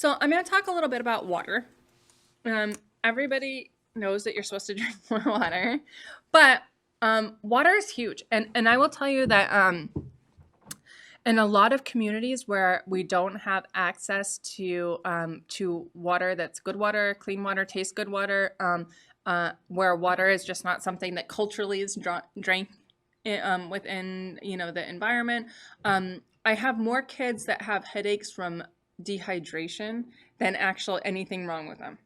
So I'm going to talk a little bit about water. Everybody knows that you're supposed to drink more water, but water is huge, and I will tell you that in a lot of communities where we don't have access to water that's good water, clean water, tastes good water, where water is just not something that culturally is drank within the environment. I have more kids that have headaches from dehydration than actual anything wrong with them.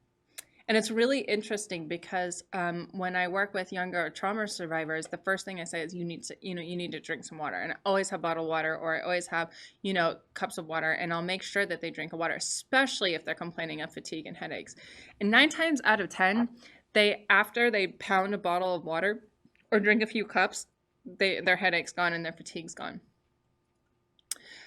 And it's really interesting because when I work with younger trauma survivors, the first thing I say is you need to drink some water. And I always have bottled water, or I always have cups of water, and I'll make sure that they drink a water, especially if they're complaining of fatigue and headaches. And 9 times out of 10, after they pound a bottle of water or drink a few cups, their headache's gone and their fatigue's gone.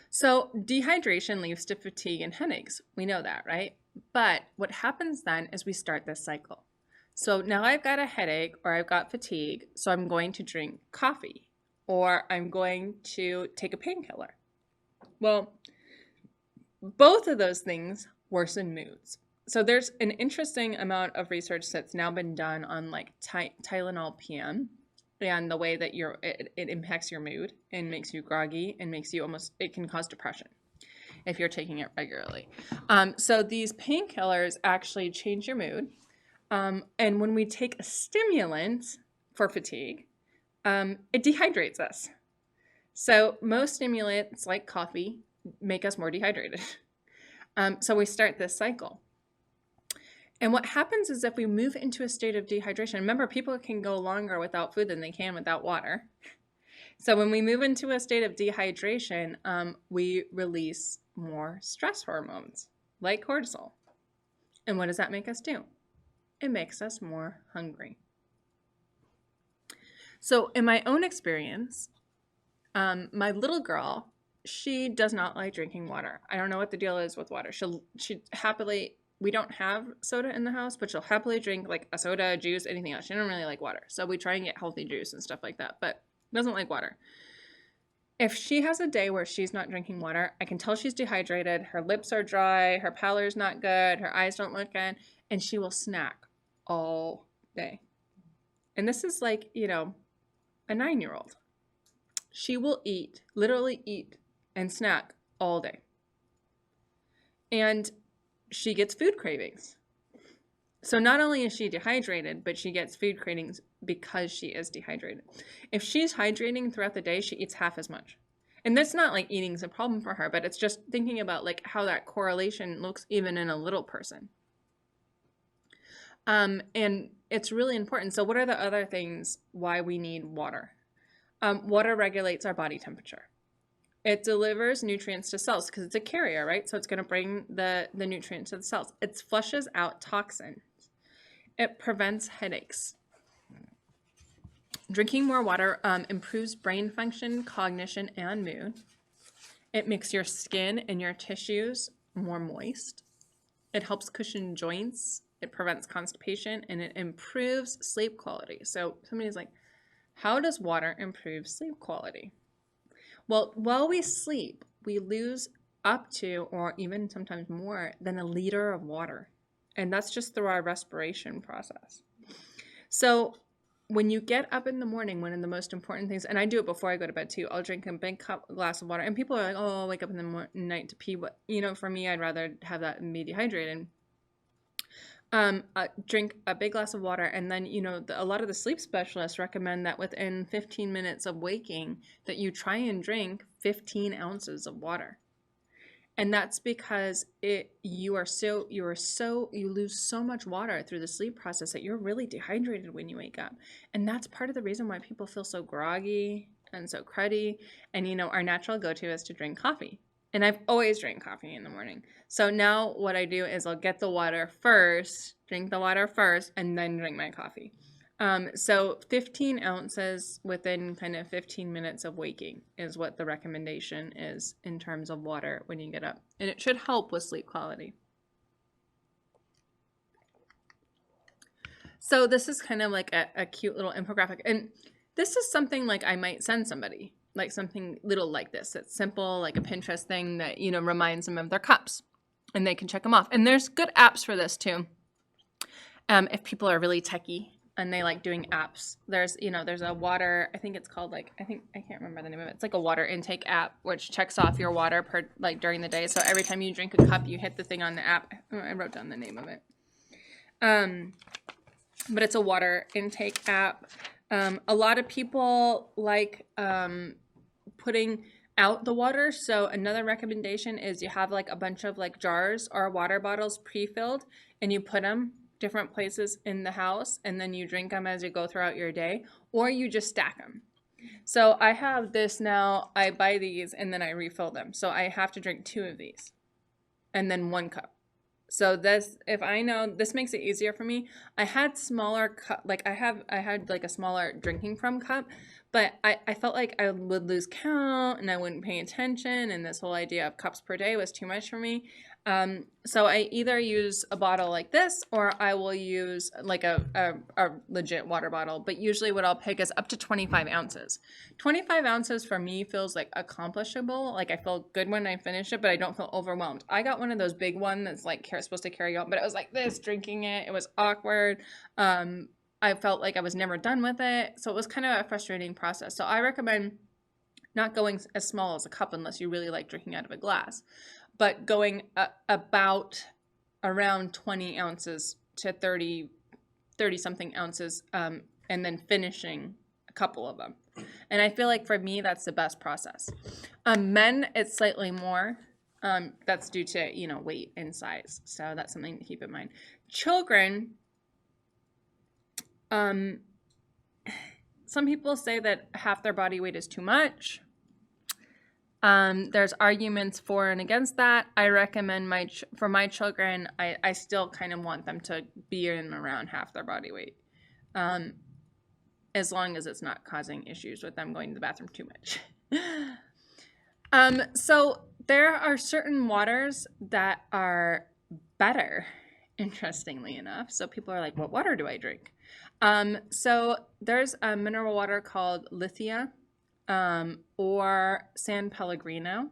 So dehydration leads to fatigue and headaches. We know that, right? But what happens then is we start this cycle. So now I've got a headache or I've got fatigue, so I'm going to drink coffee or I'm going to take a painkiller. Well, both of those things worsen moods. So there's an interesting amount of research that's now been done on like Tylenol PM and the way that it impacts your mood and makes you groggy and it can cause depression if you're taking it regularly. So these painkillers actually change your mood. And when we take a stimulant for fatigue, it dehydrates us. So most stimulants like coffee make us more dehydrated. So we start this cycle. And what happens is if we move into a state of dehydration, remember, people can go longer without food than they can without water. So when we move into a state of dehydration, we release more stress hormones like cortisol. And what does that make us do? It makes us more hungry. So in my own experience, my little girl, she does not like drinking water. I don't know what the deal is with water. She happily, we don't have soda in the house, but she'll happily drink like a soda, juice, anything else. She doesn't really like water. So we try and get healthy juice and stuff like that, but doesn't like water. If she has a day where she's not drinking water, I can tell she's dehydrated. Her lips are dry, her pallor's not good, her eyes don't look good, and she will snack all day. And this is like, a 9-year-old. She will literally eat and snack all day. And she gets food cravings. So not only is she dehydrated, but she gets food cravings because she is dehydrated. If she's hydrating throughout the day, she eats half as much. And that's not like eating's a problem for her, but it's just thinking about like how that correlation looks even in a little person. And it's really important. So what are the other things why we need water? Water regulates our body temperature. It delivers nutrients to cells because it's a carrier, right? So it's going to bring the nutrients to the cells. It flushes out toxins. It prevents headaches. Drinking more water improves brain function, cognition, and mood. It makes your skin and your tissues more moist. It helps cushion joints. It prevents constipation, and it improves sleep quality. So somebody's like, how does water improve sleep quality? Well, while we sleep, we lose up to, or even sometimes more than, a liter of water. And that's just through our respiration process. So when you get up in the morning, one of the most important things, and I do it before I go to bed too, I'll drink a big glass of water. And people are like, oh, I'll wake up in the night to pee. But, for me, I'd rather have that and be dehydrated. Drink a big glass of water, and then a lot of the sleep specialists recommend that within 15 minutes of waking that you try and drink 15 ounces of water. And that's because you lose so much water through the sleep process that you're really dehydrated when you wake up. And that's part of the reason why people feel so groggy and so cruddy. And our natural go-to is to drink coffee. And I've always drank coffee in the morning. So now what I do is I'll get the water first, drink the water first, and then drink my coffee. So 15 ounces within kind of 15 minutes of waking is what the recommendation is in terms of water when you get up. And it should help with sleep quality. So this is kind of like a cute little infographic. And this is something like I might send somebody. Like something little like this. It's simple, like a Pinterest thing that, reminds them of their cups. and they can check them off. And there's good apps for this too. If people are really techie and they like doing apps, there's a water, I think it's called I can't remember the name of it. It's like a water intake app which checks off your water per during the day. So every time you drink a cup, you hit the thing on the app. I wrote down the name of it. But it's a water intake app. A lot of people like putting out the water. So another recommendation is you have like a bunch of like jars or water bottles pre-filled, and you put them different places in the house, and then you drink them as you go throughout your day, or you just stack them. So I have this now. I buy these and then I refill them. So I have to drink 2 of these and then 1 cup. So this, if I know, this makes it easier for me. I had smaller cup, like I had like a smaller drinking from cup, but I felt like I would lose count and I wouldn't pay attention, and this whole idea of cups per day was too much for me. So I either use a bottle like this, or I will use like a legit water bottle. But usually what I'll pick is up to 25 ounces. 25 ounces for me feels like accomplishable. Like I feel good when I finish it, but I don't feel overwhelmed. I got one of those big ones that's like supposed to carry on, but it was like this, drinking it. It was awkward. I felt like I was never done with it. So it was kind of a frustrating process. So I recommend not going as small as a cup unless you really like drinking out of a glass, but going about around 20 ounces to 30 something ounces, and then finishing a couple of them. And I feel like for me, that's the best process. Men, it's slightly more. That's due to, weight and size. So that's something to keep in mind. Children, some people say that half their body weight is too much. There's arguments for and against that. I recommend for my children, I still kind of want them to be in around half their body weight, as long as it's not causing issues with them going to the bathroom too much. So there are certain waters that are better, interestingly enough. So people are like, what water do I drink? So there's a mineral water called Lithia, or San Pellegrino,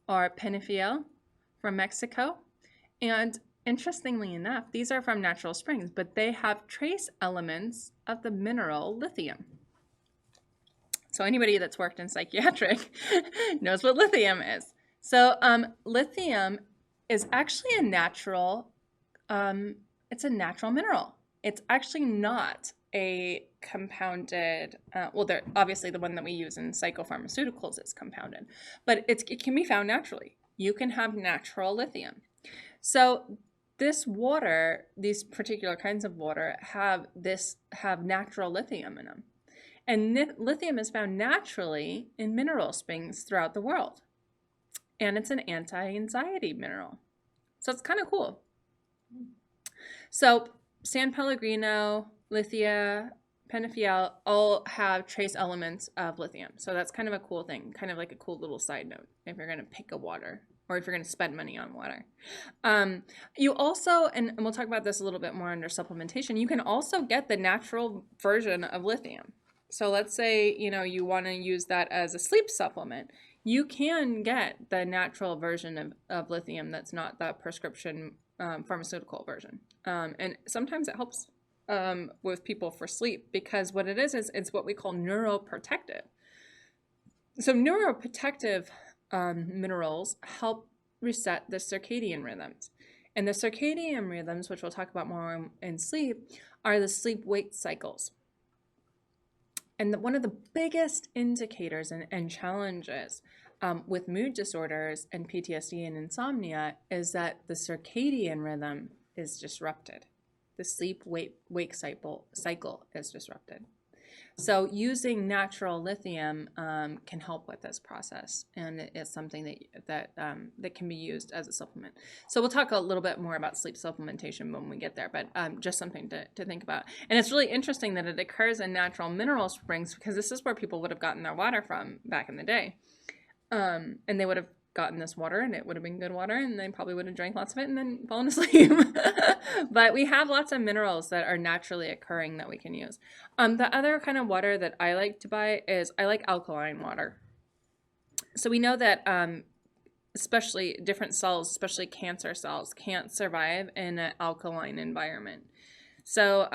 or Penefiel from Mexico. And interestingly enough, these are from natural springs, but they have trace elements of the mineral lithium. So anybody that's worked in psychiatric knows what lithium is. So lithium is actually a natural, it's a natural mineral. It's actually not a compounded, they're obviously the one that we use in psychopharmaceuticals is compounded, but it can be found naturally. You can have natural lithium. So this water, these particular kinds of water have natural lithium in them. And lithium is found naturally in mineral springs throughout the world. And it's an anti-anxiety mineral. So it's kind of cool. So San Pellegrino, Lithia, Penefiel all have trace elements of lithium. So that's kind of a cool thing, kind of like a cool little side note if you're going to pick a water or if you're going to spend money on water. You also, and we'll talk about this a little bit more under supplementation, you can also get the natural version of lithium. So let's say, you want to use that as a sleep supplement. You can get the natural version of lithium that's not the prescription pharmaceutical version. And sometimes it helps with people for sleep, because what it is it's what we call neuroprotective. So neuroprotective minerals help reset the circadian rhythms. And the circadian rhythms, which we'll talk about more in sleep, are the sleep-wake cycles. And one of the biggest indicators and challenges with mood disorders and PTSD and insomnia is that the circadian rhythm is disrupted. The sleep-wake cycle is disrupted. So using natural lithium can help with this process, and it's something that can be used as a supplement. So we'll talk a little bit more about sleep supplementation when we get there, but just something to think about. And it's really interesting that it occurs in natural mineral springs, because this is where people would have gotten their water from back in the day. And they would have gotten this water, and it would have been good water, and they probably would have drank lots of it and then fallen asleep. But we have lots of minerals that are naturally occurring that we can use. The other kind of water that I like to buy is I like alkaline water. So we know that especially different cells, especially cancer cells, can't survive in an alkaline environment. So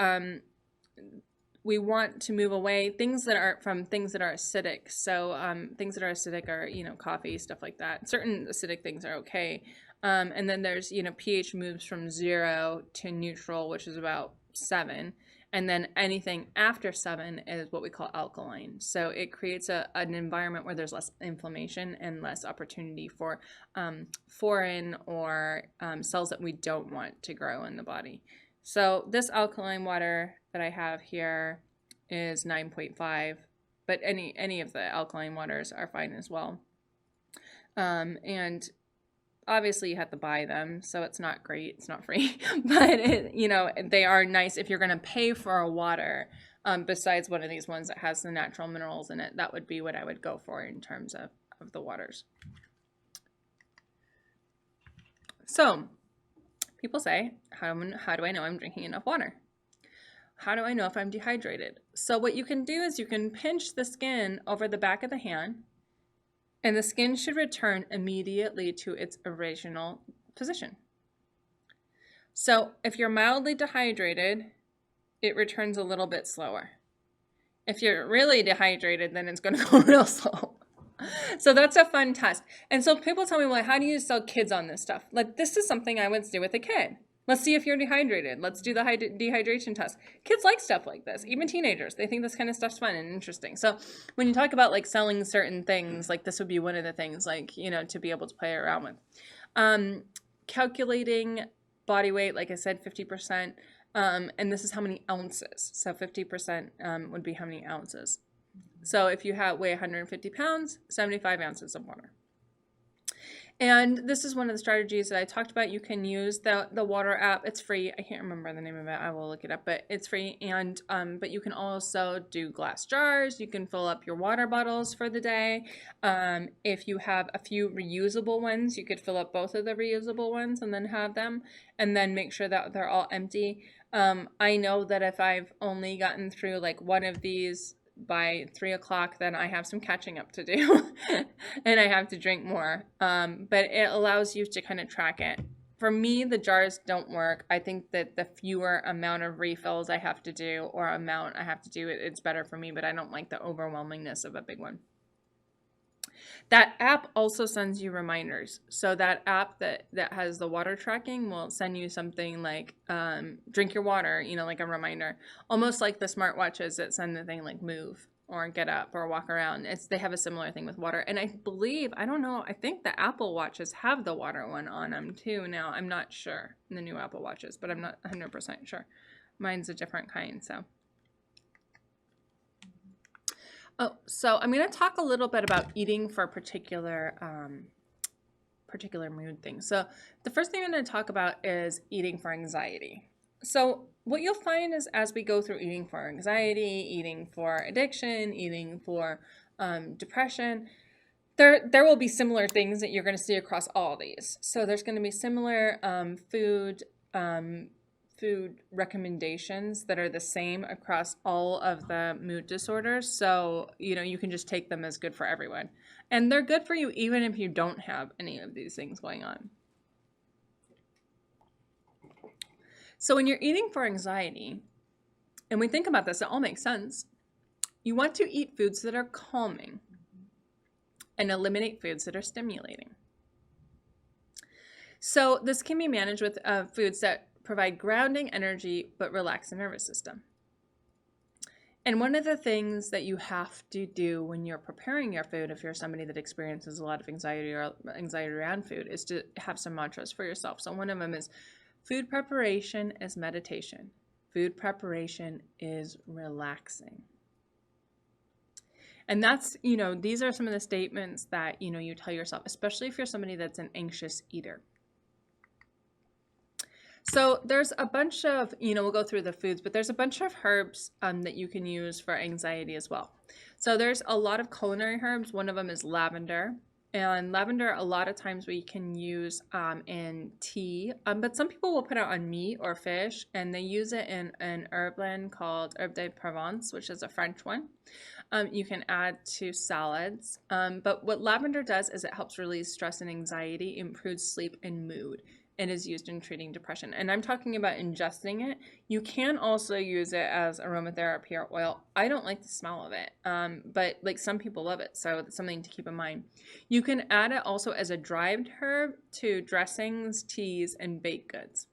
we want to move away things that are from things that are acidic. So things that are acidic are, coffee, stuff like that. Certain acidic things are okay. And then there's, pH moves from 0 to neutral, which is about 7. And then anything after 7 is what we call alkaline. So it creates an environment where there's less inflammation and less opportunity for foreign or cells that we don't want to grow in the body. So this alkaline water that I have here is 9.5, but any of the alkaline waters are fine as well. And obviously you have to buy them, so it's not great, it's not free, but they are nice if you're going to pay for a water. Besides one of these ones that has the natural minerals in it, that would be what I would go for in terms of the waters. So people say, how do I know I'm drinking enough water? How do I know if I'm dehydrated? So what you can do is you can pinch the skin over the back of the hand, and the skin should return immediately to its original position. So if you're mildly dehydrated, it returns a little bit slower. If you're really dehydrated, then it's going to go real slow. So that's a fun test. And so people tell me, well, how do you sell kids on this stuff? Like, this is something I would do with a kid. Let's see if you're dehydrated. Let's do the dehydration test. Kids like stuff like this, even teenagers. They think this kind of stuff's fun and interesting. So when you talk about like selling certain things, like this would be one of the things, like, to be able to play around with. Calculating body weight, like I said, 50%. And this is how many ounces. So 50% would be how many ounces. So if you weigh 150 pounds, 75 ounces of water. And this is one of the strategies that I talked about. You can use the water app. It's free. I can't remember the name of it. I will look it up, but it's free. And but you can also do glass jars. You can fill up your water bottles for the day. If you have a few reusable ones, you could fill up both of the reusable ones and then have them, and then make sure that they're all empty. I know that if I've only gotten through like one of these by 3 o'clock, then I have some catching up to do and I have to drink more. But it allows you to kind of track it. For me, the jars don't work. I think that the fewer amount of refills I have to do or amount I have to do, it's better for me, but I don't like the overwhelmingness of a big one. That app also sends you reminders. So that app that has the water tracking will send you something like drink your water, like a reminder. Almost like the smartwatches that send the thing like move or get up or walk around. They have a similar thing with water. And I believe, I don't know, I think the Apple Watches have the water one on them too now. I'm not sure in the new Apple Watches, but I'm not 100% sure. Mine's a different kind, so. Oh, so I'm going to talk a little bit about eating for particular mood things. So the first thing I'm going to talk about is eating for anxiety. So what you'll find is as we go through eating for anxiety, eating for addiction, eating for depression, there will be similar things that you're going to see across all these. So there's going to be similar food recommendations that are the same across all of the mood disorders. So, you can just take them as good for everyone. And they're good for you even if you don't have any of these things going on. So when you're eating for anxiety, and we think about this, it all makes sense. You want to eat foods that are calming and eliminate foods that are stimulating. So this can be managed with foods that provide grounding energy but relax the nervous system. And one of the things that you have to do when you're preparing your food, if you're somebody that experiences a lot of anxiety or anxiety around food, is to have some mantras for yourself. So one of them is, food preparation is meditation. Food preparation is relaxing. And that's, these are some of the statements that, you tell yourself, especially if you're somebody that's an anxious eater. So there's a bunch of, we'll go through the foods, but there's a bunch of herbs that you can use for anxiety as well. So there's a lot of culinary herbs. One of them is lavender. And lavender, a lot of times we can use in tea, but some people will put it on meat or fish, and they use it in an herb blend called Herbe de Provence, which is a French one. You can add to salads. But what lavender does is it helps release stress and anxiety, improves sleep and mood, and is used in treating depression. And I'm talking about ingesting it. You can also use it as aromatherapy or oil. I don't like the smell of it, but like some people love it, so it's something to keep in mind. You can add it also as a dried herb to dressings, teas, and baked goods.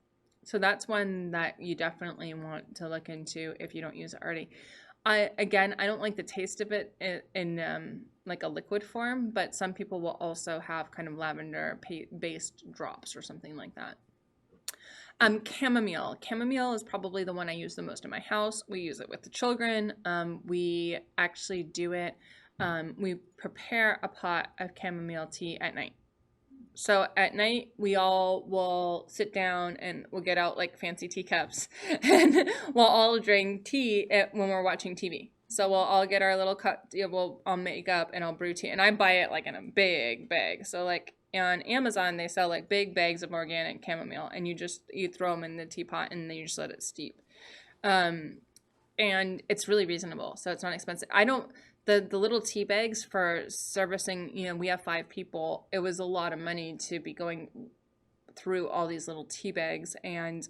So that's one that you definitely want to look into if you don't use it already. I don't like the taste of it in like a liquid form, but some people will also have kind of lavender based drops or something like that. Chamomile. Chamomile is probably the one I use the most in my house. We use it with the children. We actually do it. We prepare a pot of chamomile tea at night. So at night, we all will sit down and we'll get out like fancy teacups and we'll all drink tea when we're watching TV. So we'll all get our little cup, I'll make up and I'll brew tea. And I buy it like in a big bag. So like on Amazon, they sell like big bags of organic chamomile and you throw them in the teapot and then you just let it steep. And it's really reasonable. So it's not expensive. The little tea bags for servicing, we have 5 people. It was a lot of money to be going through all these little tea bags. And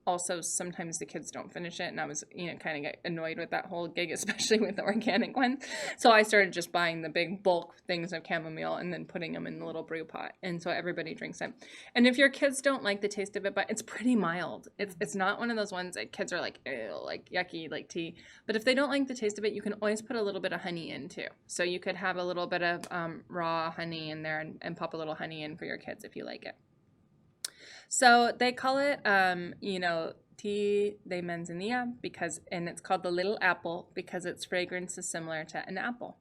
also sometimes the kids don't finish it. And I was, kind of get annoyed with that whole gig, especially with the organic ones. So I started just buying the big bulk things of chamomile and then putting them in the little brew pot. And so everybody drinks it. And if your kids don't like the taste of it, but it's pretty mild. It's not one of those ones that kids are like, ew, like yucky, like tea. But if they don't like the taste of it, you can always put a little bit of honey in too. So you could have a little bit of raw honey in there and pop a little honey in for your kids if you like it. So they call it, tea de manzanilla and it's called the little apple because its fragrance is similar to an apple.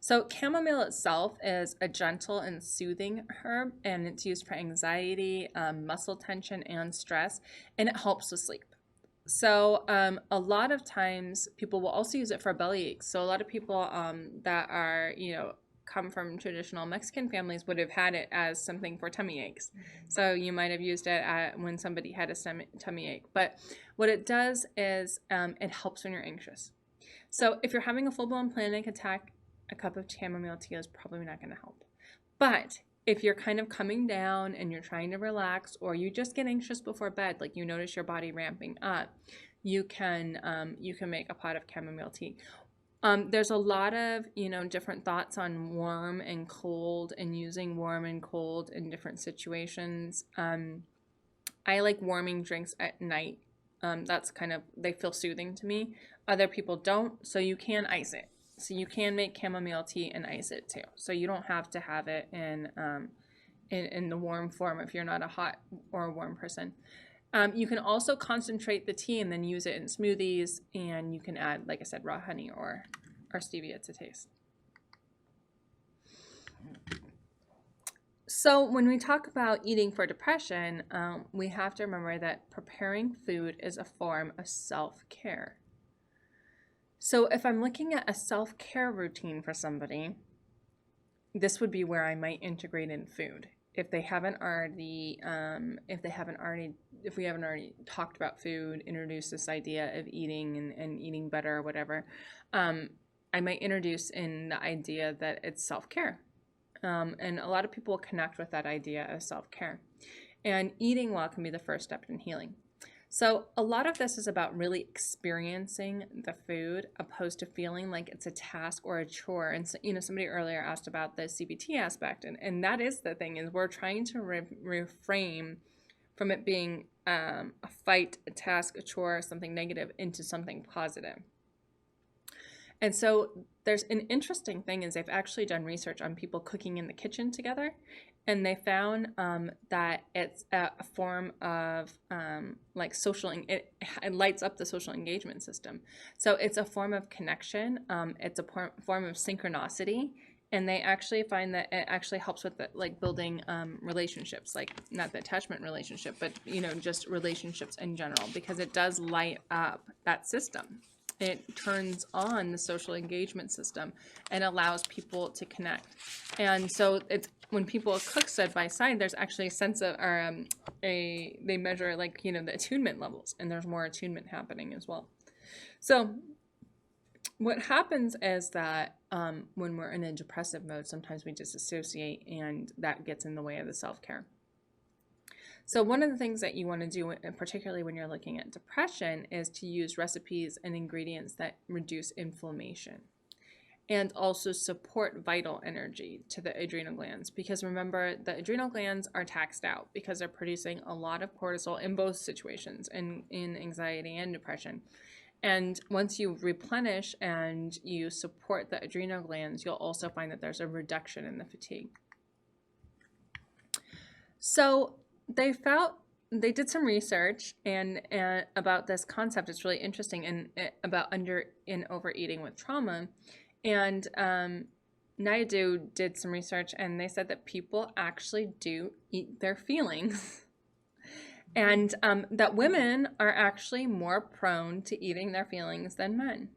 So chamomile itself is a gentle and soothing herb, and it's used for anxiety, muscle tension, and stress, and it helps with sleep. So a lot of times people will also use it for belly aches. So a lot of people that are, come from traditional Mexican families would have had it as something for tummy aches. So you might have used it when somebody had a tummy ache. But what it does is it helps when you're anxious. So if you're having a full-blown panic attack, a cup of chamomile tea is probably not going to help. But if you're kind of coming down and you're trying to relax, or you just get anxious before bed, like you notice your body ramping up, you can make a pot of chamomile tea. There's a lot of, different thoughts on warm and cold and using warm and cold in different situations. I like warming drinks at night. That's they feel soothing to me. Other people don't, so you can ice it. So you can make chamomile tea and ice it too. So you don't have to have it in the warm form if you're not a hot or a warm person. You can also concentrate the tea and then use it in smoothies, and you can add, like I said, raw honey or stevia to taste. So when we talk about eating for depression, we have to remember that preparing food is a form of self-care. So if I'm looking at a self-care routine for somebody, this would be where I might integrate in food. If we haven't already talked about food, introduced this idea of eating and eating better or whatever, I might introduce in the idea that it's self-care. And a lot of people connect with that idea of self-care. And eating well can be the first step in healing. So a lot of this is about really experiencing the food opposed to feeling like it's a task or a chore. And so, somebody earlier asked about the CBT aspect, and that is the thing, is we're trying to reframe from it being a fight, a task, a chore, something negative into something positive. And so there's an interesting thing is they've actually done research on people cooking in the kitchen together, and they found that it's a form of it lights up the social engagement system. So it's a form of connection. It's a form of synchronicity, and they actually find that it actually helps with building relationships, like not the attachment relationship, but just relationships in general, because it does light up that system. It turns on the social engagement system and allows people to connect. And so it's when people cook side by side, there's actually a sense of, they measure the attunement levels, and there's more attunement happening as well. So What happens is that when we're in a depressive mode, sometimes we disassociate, and that gets in the way of the self-care. So one of the things that you want to do, and particularly when you're looking at depression, is to use recipes and ingredients that reduce inflammation and also support vital energy to the adrenal glands. Because remember, the adrenal glands are taxed out because they're producing a lot of cortisol in both situations, in anxiety and depression. And once you replenish and you support the adrenal glands, you'll also find that there's a reduction in the fatigue. So they did some research and about this concept. It's really interesting, and about under and overeating with trauma. And Naidu did some research, and they said that people actually do eat their feelings. And that women are actually more prone to eating their feelings than men.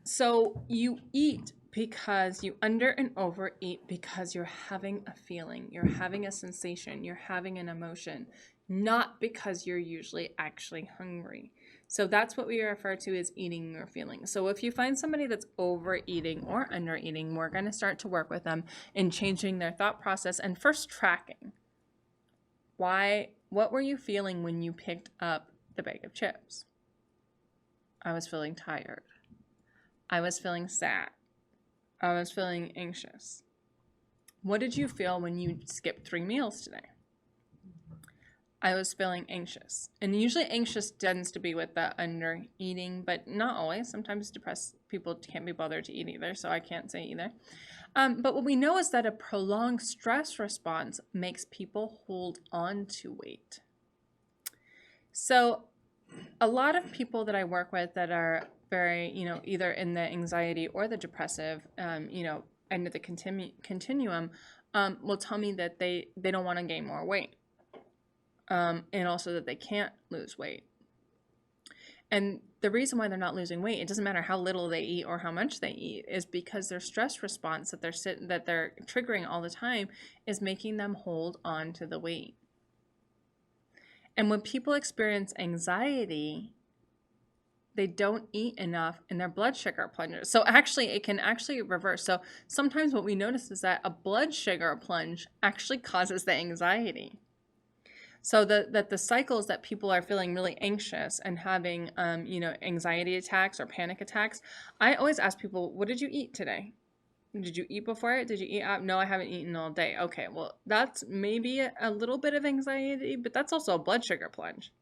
So you eat because you under and overeat because you're having a feeling, you're having a sensation, you're having an emotion, not because you're usually actually hungry. So that's what we refer to as eating your feelings. So if you find somebody that's overeating or undereating, we're going to start to work with them in changing their thought process and first tracking. What were you feeling when you picked up the bag of chips? I was feeling tired. I was feeling sad. I was feeling anxious. What did you feel when you skipped 3 meals today? I was feeling anxious. And usually anxious tends to be with the under eating, but not always. Sometimes depressed people can't be bothered to eat either, so I can't say either. But what we know is that a prolonged stress response makes people hold on to weight. So a lot of people that I work with that are very, either in the anxiety or the depressive, end of the continuum, will tell me that they don't want to gain more weight, and also that they can't lose weight. And the reason why they're not losing weight, it doesn't matter how little they eat or how much they eat, is because their stress response that they're triggering all the time is making them hold on to the weight. And when people experience anxiety, they don't eat enough and their blood sugar plunges. So actually, it can actually reverse. So sometimes what we notice is that a blood sugar plunge actually causes the anxiety. So that the cycles that people are feeling really anxious and having, anxiety attacks or panic attacks, I always ask people, what did you eat today? Did you eat before it? Did you eat out? No, I haven't eaten all day. Okay, well, that's maybe a little bit of anxiety, but that's also a blood sugar plunge.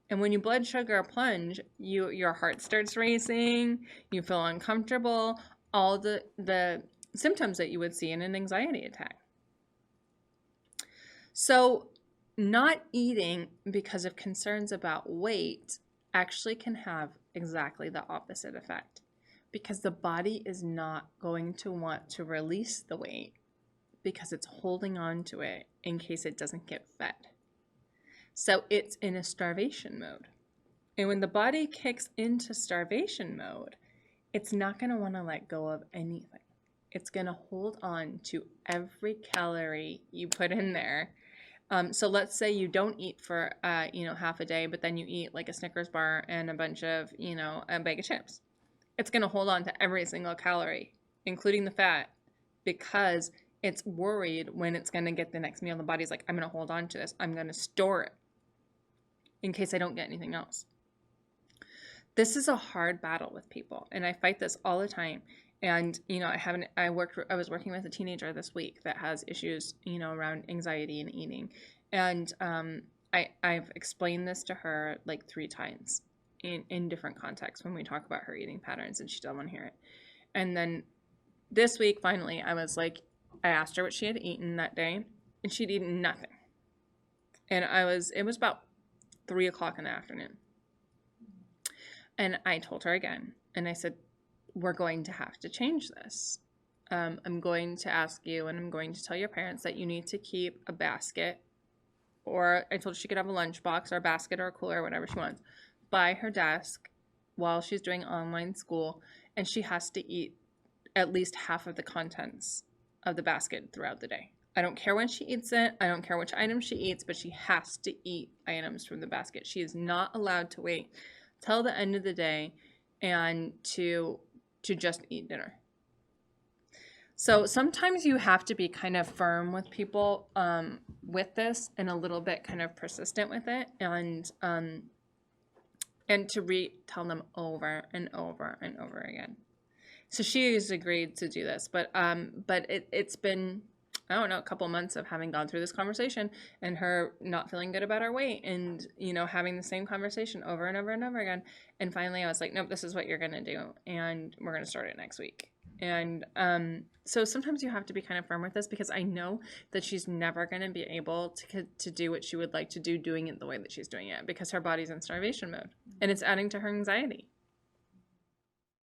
And when you blood sugar plunge, your heart starts racing, you feel uncomfortable, all the symptoms that you would see in an anxiety attack. So not eating because of concerns about weight actually can have exactly the opposite effect, because the body is not going to want to release the weight because it's holding on to it in case it doesn't get fed. So it's in a starvation mode. And when the body kicks into starvation mode, it's not going to want to let go of anything. It's going to hold on to every calorie you put in there. So let's say you don't eat for, half a day, but then you eat like a Snickers bar and a bunch of, a bag of chips. It's going to hold on to every single calorie, including the fat, because it's worried when it's going to get the next meal. The body's like, I'm going to hold on to this. I'm going to store it in case I don't get anything else. This is a hard battle with people, and I fight this all the time. And, I was working with a teenager this week that has issues, around anxiety and eating. And I've explained this to her like 3 times in different contexts when we talk about her eating patterns, and she doesn't want to hear it. And then this week, finally, I asked her what she had eaten that day, and she'd eaten nothing. And it was about 3 o'clock in the afternoon. And I told her again, and I said, we're going to have to change this. I'm going to ask you, and I'm going to tell your parents that you need to keep a basket, or I told her she could have a lunchbox or a basket or a cooler or whatever she wants by her desk while she's doing online school, and she has to eat at least half of the contents of the basket throughout the day. I don't care when she eats it. I don't care which item she eats, but she has to eat items from the basket. She is not allowed to wait till the end of the day and to just eat dinner. So sometimes you have to be kind of firm with people with this, and a little bit kind of persistent with it, and to tell them over and over and over again. So she has agreed to do this, but it's been, I don't know, a couple months of having gone through this conversation and her not feeling good about her weight, and having the same conversation over and over and over again. And finally I was like, nope, this is what you're gonna do, and we're gonna start it next week. And so sometimes you have to be kind of firm with this, because I know that she's never going to be able to do what she would like to do, doing it the way that she's doing it, because her body's in starvation mode, and it's adding to her anxiety.